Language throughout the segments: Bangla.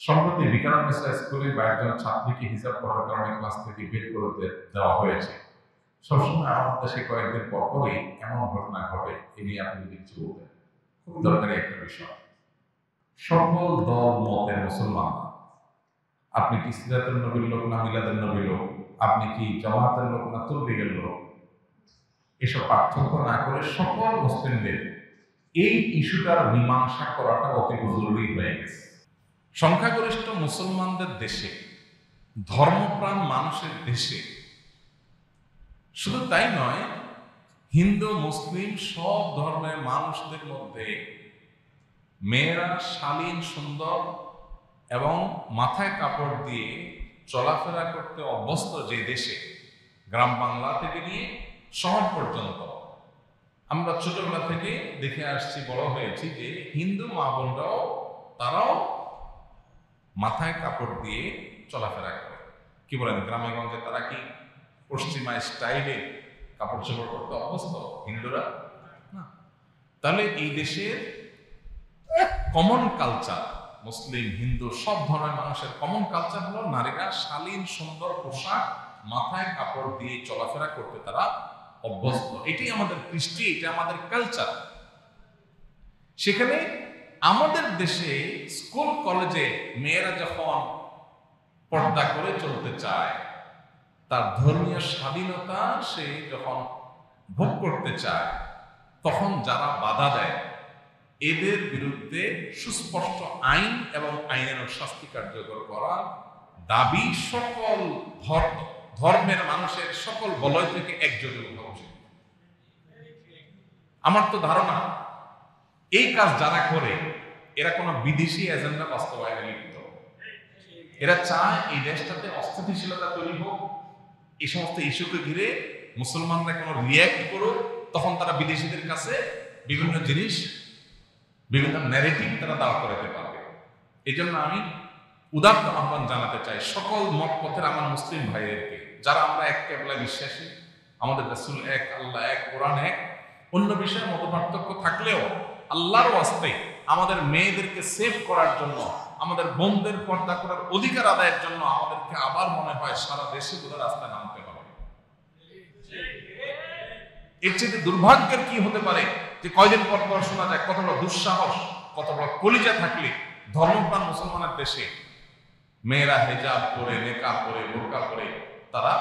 সম্প্রতি বিকারুন্নেসা স্কুলে বা একজন ছাত্রীকে হিজাব করার কারণে ক্লাস থেকে বের করে দেওয়া হয়েছে। সবসময় আমাদের দেশে কয়েকদিন পরপরই এমন ঘটনা ঘটে। এ নিয়ে আপনি যদি কিছু বলতেন, খুব দরকারি একটা বিষয়। সকল দল মতের মুসলমান, আপনি কি সিরাতের নবীর লোক না মিলাদের নবীর লোক, আপনি কি জামাতের লোক না তবলিগের লোক, এসব পার্থক্য না করে সকল মুসলিমদের এই ইস্যুটার মীমাংসা করাটা অতি জরুরি হয়ে গেছে। সংখ্যাগরিষ্ঠ মুসলমানদের দেশে, ধর্মপ্রাণ মানুষের দেশে, শুধু তাই নয়, হিন্দু মুসলিম সব ধর্মের মানুষদের মধ্যে মেয়েরা শালীন সুন্দর এবং মাথায় কাপড় দিয়ে চলাফেরা করতে অভ্যস্ত যে দেশে, গ্রাম বাংলা থেকে নিয়ে শহর পর্যন্ত আমরা ছোটবেলা থেকে দেখে আসছি, বড় হয়েছি যে হিন্দু মা বোনরাও তারাও মাথায় কাপড় দিয়ে চলাফেরা করে। কি বলেন, গ্রামে গঞ্জে তারা কি পশ্চিমা স্টাইলে কাপড় চোপড় করতে অভ্যস্ত হিন্দুরা? না। তাহলে এই দেশের কমন কালচার, মুসলিম হিন্দু সব ধরনের মানুষের কমন কালচার হলো নারীরা শালীন সুন্দর পোশাক, মাথায় কাপড় দিয়ে চলাফেরা করতে তারা অভ্যস্ত। এটাই আমাদের কৃষ্টি, এটা আমাদের কালচার। সেখানে আমাদের দেশে স্কুল কলেজে মেয়েরা যখন পর্দা করে চলতে চায়, তার ধর্মীয় স্বাধীনতা সে যখন ভোগ করতে চায়, তখন যারা বাধা দেয় এদের বিরুদ্ধে সুস্পষ্ট আইন এবং আইনের শাস্তি কার্যকর করার দাবি সকল ধর্মের মানুষের সকল বলয় থেকে একযোগে উঠা উচিত। আমার তো ধারণা এই কাজ যারা করে এরা কোনো বিদেশি এজেন্ডা বাস্তবায়নে লিপ্ত। এরা চায় এই দেশটাতে অস্থিতিশীলতা তৈরি হোক, এই সমস্ত ইস্যুকে ঘিরে মুসলমানরা কোনো রিয়্যাক্ট করুক, তখন তারা বিদেশিদের কাছে বিভিন্ন জিনিস, বিভিন্ন ন্যারেটিভ তারা দাঁড় করাতে পারবে। এই জন্য আমি উদাত্ত আহ্বান জানাতে চাই সকল মত পথের আমার মুসলিম ভাইদেরকে, যারা আমরা এক কেবলায় বিশ্বাসী, আমাদের রাসূল এক, আল্লাহ এক, কোরআন এক, অন্য বিষয়ে মত পার্থক্য থাকলেও আল্লাহর ওয়াস্তে আমাদের মেয়েদেরকে সেভ করার জন্য, আমাদের বোনদের পর্দা করার অধিকার আদায়ের জন্য আমাদেরকে আবার মনে হয় সারা দেশে পুরো রাস্তায় নামতে হবে। এর চেয়ে দুর্ভাগ্যের কি হতে পারে যে কয়দিন পর পর শোনা যায় কত বড় দুঃসাহস, কত বড় কলিজা থাকলে ধর্মপ্রাণ মুসলমানের দেশে মেয়েরা হিজাব পরে, নেকাব পরে, বোরকা পরে তারা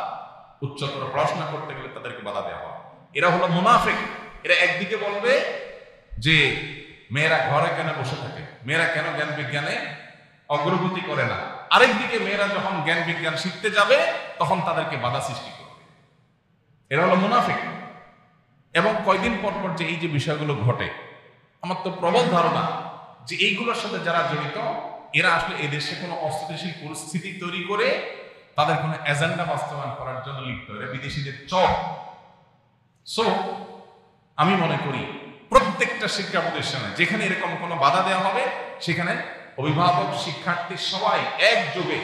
উচ্চতর পড়াশোনা করতে গেলে তাদেরকে বাধা দেওয়া হয়। এরা হলো মুনাফিক। এরা একদিকে বলবে যে মেয়েরা ঘরে কেন বসে থাকে, মেয়েরা কেন জ্ঞান বিজ্ঞানে অগ্রগতি করে না, আরেকদিকে মেয়েরা যখন জ্ঞান বিজ্ঞান শিখতে যাবে তখন তাদেরকে বাধা সৃষ্টি করবে। এরা হলো মুনাফিক। এবং কয়দিন পর পর যে এই যে বিষয়গুলো ঘটে, আমার তো প্রবল ধারণা যে এইগুলোর সাথে যারা জড়িত এরা আসলে এদেশে কোনো অস্থিতিশীল পরিস্থিতি তৈরি করে তাদের কোনো এজেন্ডা বাস্তবায়ন করার জন্য লিপ্ত, এরা বিদেশিদের চক। সো আমি মনে করি প্রত্যেকটা শিক্ষা প্রতিষ্ঠানে যেখানে এরকম কোনো বাধা দেওয়া হবে, সেখানে অভিভাবক, শিক্ষার্থী সবাই একযোগে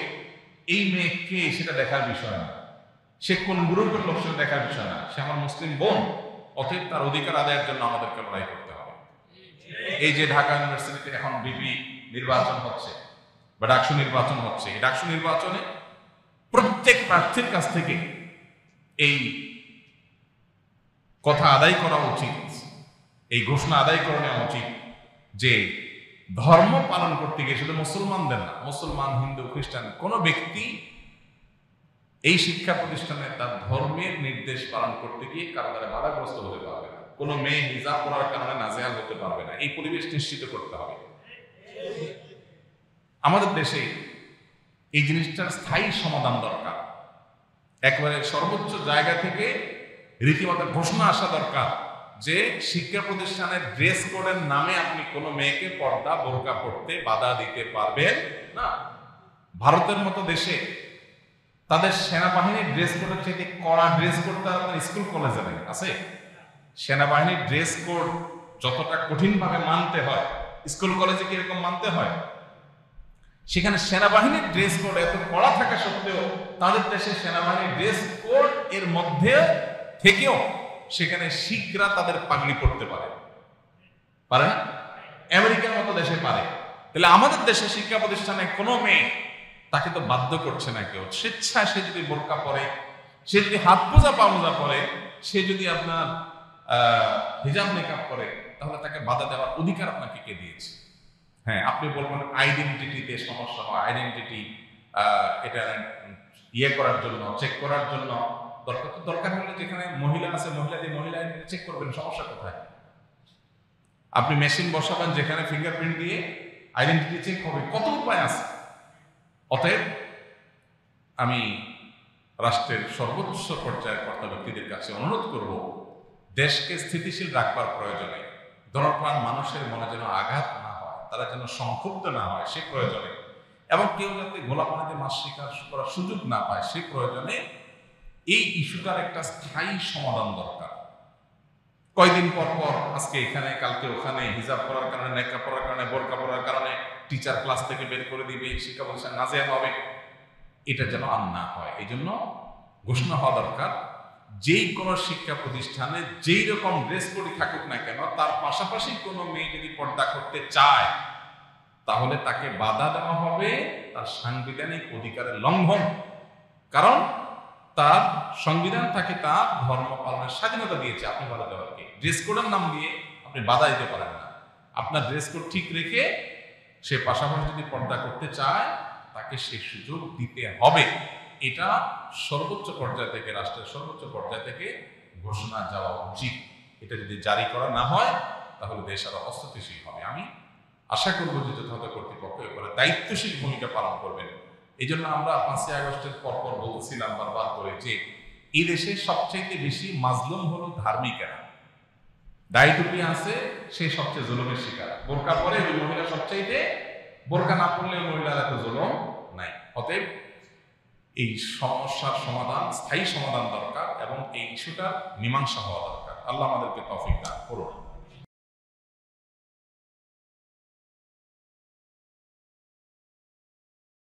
এই মেয়েকে সেটা দেখার বিষয় না, সে কোন গ্রুপের লোক সেটা দেখার বিষয় না, সে আমার মুসলিম বোন, অতএব তার অধিকার আদায়ের জন্য আমাদেরকে লড়াই করতে হবে। এই যে ঢাকা ইউনিভার্সিটিতে এখন বিপি নির্বাচন হচ্ছে বা ডাকসু নির্বাচন হচ্ছে, এই ডাকসু নির্বাচনে প্রত্যেক প্রার্থীর কাছ থেকে এই কথা আদায় করা উচিত, এই ঘোষণা আদায় করে নেওয়া উচিত যে ধর্ম পালন করতে গিয়ে শুধু মুসলমানদের না, মুসলমান, হিন্দু, খ্রিস্টান কোনো ব্যক্তি এই শিক্ষা প্রতিষ্ঠানে তার ধর্মের নির্দেশ পালন করতে গিয়ে কারো দ্বারা বাধাগ্রস্ত হতে পারবে না, কোনো মেয়ে হিজাব পরার কারণে নাজেহাল হতে পারবে না। এই পরিবেশ নিশ্চিত করতে হবে। আমাদের দেশে এই জিনিসটার স্থায়ী সমাধান দরকার। একবারে সর্বোচ্চ জায়গা থেকে রীতিমতো ঘোষণা আসা দরকার যে শিক্ষা প্রতিষ্ঠানের ড্রেস কোডের নামে আপনি কোনো মেয়েকে পর্দা, বোরকা পড়তে বাধা দিতে পারবেন না। ভারতের মতো দেশে তাদের সেনাবাহিনীর ড্রেস কোডের চাইতে কড়া ড্রেস কোড তার আপনার স্কুল কলেজে নেই আছে। সেনাবাহিনীর ড্রেস কোড যতটা কঠিনভাবে মানতে হয়, স্কুল কলেজে কি এরকম মানতে হয়? সেখানে সেনাবাহিনীর ড্রেস কোড এত কড়া থাকা সত্ত্বেও তাদের দেশে সেনাবাহিনীর ড্রেস কোড এর মধ্যে থেকেও সেখানে শিখরা তাদের পাগড়ি পড়তে পারে না? আমেরিকার মতো দেশে পারে। তাহলে আমাদের দেশে শিক্ষা প্রতিষ্ঠানে কোনো মেয়ে তাকে তো বাধ্য করছে না কেউ, স্বেচ্ছায় সে যদি বোরকা পরে, সে যদি হাত মোজা পা মোজা পরে, সে যদি আপনার হিজাব মেকআপ করে, তাহলে তাকে বাধা দেওয়ার অধিকার আপনাকে কে দিয়েছে? হ্যাঁ, আপনি বলবেন আইডেন্টিটিতে সমস্যা হয়, আইডেন্টিটি এটা ইয়ে করার জন্য, চেক করার জন্য দরকার হলে যেখানে মহিলা আছে মহিলা দিয়ে মহিলা চেক করবেন, সমস্যা কোথায়? আপনি মেশিন বসাবেন যেখানে ফিঙ্গারপ্রিন্ট দিয়ে আইডেন্টিটি চেক হবে, কত উপায় আছে। অতএব আমি রাষ্ট্রের সর্বোচ্চ পর্যায়ের কর্তা ব্যক্তিদের কাছে অনুরোধ করব, দেশকে স্থিতিশীল রাখবার প্রয়োজনে ধর্মপ্রাণ মানুষের মনে যেন আঘাত না হয়, তারা যেন সংক্ষুব্ধ না হয় সে প্রয়োজনে, এবং কেউ যাতে গোলাপানিতে মাছ শিকার করার সুযোগ না পায় সে প্রয়োজনে এই ইস্যুটার একটা স্থায়ী সমাধান দরকার। কয়দিন পর পর আজকে এখানে কালকে ওখানে, হিজাব করার কারণে, নেকা পরার কারণে, বোরকা পরার কারণে টিচার ক্লাস থেকে বের করে দিবে, শিক্ষা প্রতিষ্ঠান নাজেহাল হবে, এটা যেন আর না হয়। এই জন্য ঘোষণা হওয়া দরকার, যেই কোনো শিক্ষা প্রতিষ্ঠানে যেই রকম ড্রেস কোড থাকুক না কেন, তার পাশাপাশি কোনো মেয়ে যদি পর্দা করতে চায় তাহলে তাকে বাধা দেওয়া হবে, তার সাংবিধানিক অধিকারের লঙ্ঘন। কারণ তার সংবিধান তাকে তার ধর্ম পালনের স্বাধীনতা দিয়েছে, আপনি বাধা দেওয়ার কি? ড্রেস কোডের নাম দিয়ে আপনি বাধা দিতে পারেন না। আপনার ড্রেস কোড ঠিক রেখে সে পাশাপাশি যদি পর্দা করতে চায় তাকে সেই সুযোগ দিতে হবে। এটা সর্বোচ্চ পর্যায় থেকে, রাষ্ট্রের সর্বোচ্চ পর্যায় থেকে ঘোষণা যাওয়া উচিত। এটা যদি জারি করা না হয় তাহলে দেশ আরো অস্থিতিশীল হবে। আমি আশা করবো যে যথাযথ কর্তৃপক্ষ এবারে দায়িত্বশীল ভূমিকা পালন করবেন। এই জন্য আমরা 5ই আগস্টের পরপর বলছিলাম বারবার করে যে এই দেশে সবচাইতে বেশি মাজলুম হলো ধার্মিকেরা। দায়ী টুপি আছে সে সবচেয়ে জুলুমের শিকার, বোরকা পরে ওই মহিলা সবচাইতে, বোরকা না পড়লে মহিলার এত জুলুম নাই। অতএব এই সমস্যার সমাধান, স্থায়ী সমাধান দরকার এবং এই ইস্যুটার মীমাংসা হওয়া দরকার। আল্লাহ আমাদেরকে তৌফিক দান করুন।